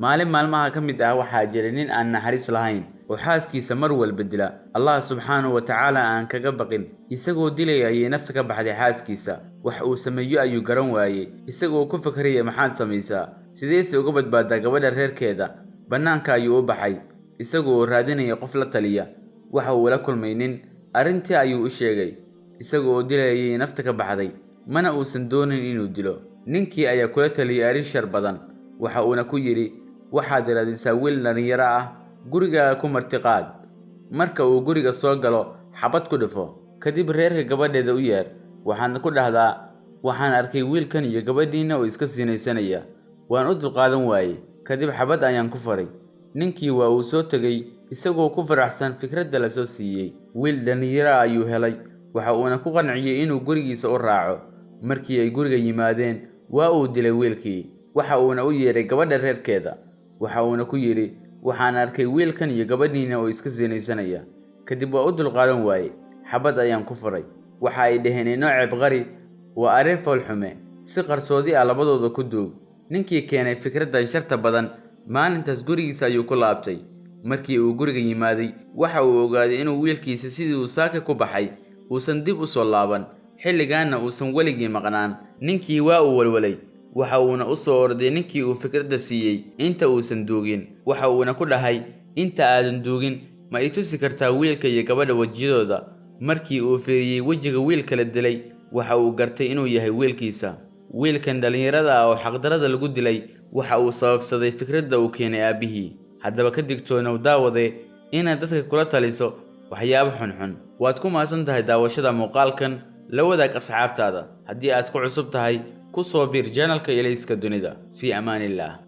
maalin maalmaha ka mid ah waxaa jiray nin aan naxariis lahayn oo xaaskiisa mar walba dila. Allah subxaanahu wa tacaala aan kaga baqin, isagoo dilay ayay nafta ka baxday xaaskiisa. wax uu sameeyo ayuu garan waayey, isagoo ku fakaraya maxaad samaysaa, sideese uga badbaadaa gabadha reerkeeda. bannaanka ayuu u baxay, isagoo raadinaya qof la taliya. waxa uu la kulmay nin, arrintii ayuu u sheegay, isagoo dilayay nafta ka baxday, mana uusan doonin inuu dilo. ninkii ayaa kula taliyay arrin shar badan, waxa uuna ku yidhi, waxaad raadisaa wiil dhalinyaro ah, gurigaaga ku martiqaad. marka uu guriga soo galo, xabad ku dhifo, kadib reerka gabadheeda u yeer, waxaadna ku dhahdaa, waxaan arkay wiilkan iyo gabadhiina oo iska sinaysanaya, waan u dulqaadan waayey, kadib xabad ayaan ku faray. ninkii waa uu soo tegay, isagoo ku faraxsan fikradda la soo siiyey. wiil dhalinyaro ayuu helay, waxa uuna ku qanciyey inuu gurigiisa u raaco. markii ay guriga yimaadeen, waa uu dilay wiilkii, waxa uuna u yeeray gabadha reerkeeda, waxa uuna ku yidhi, waxaan arkay wiilkan iyo gabadhiina oo iska sinaysanaya, kadib waa u dulqaadan waayey, xabad ayaan ku faray. waxa ay dhaheen inoo ceeb qari, waa arrin foolxume, si qarsoodi ah labadooda ku duug. ninkii keenay fikraddan sharta badan maalintaas gurigiisa ayuu ku laabtay. markii uu guriga yimaaday, waxa uu ogaaday inuu wiilkiisa sidii uu saaka ku baxay uusan dib u soo laaban, xilligaanna uusan weligii maqnaan. ninkii waa uu walwalay, waxa uuna u soo orday ninkii uu fikradda siiyey inta uusan duugin. waxa uuna ku dhahay, inta aadan duugin ma i tusi kartaa wiilka iyo gabadha wejiyadooda. markii uu fiiriyey wejiga wiilka la dilay, waxa uu gartay inuu yahay wiilkiisa. wiilkan dhalinyarada ah oo xaqdarada lagu dilay waxa uu sababsaday fikradda uu keenay aabbihii. haddaba ka digtoonow daawade inaad dadka kula taliso waxyaabo xunxun. waad ku mahadsan tahay daawashada muuqaalkan, la wadaag asxaabtaada. haddii aad ku cusub tahay, ku soo biir channelka Ilayska Dunida. Fi amaanillah.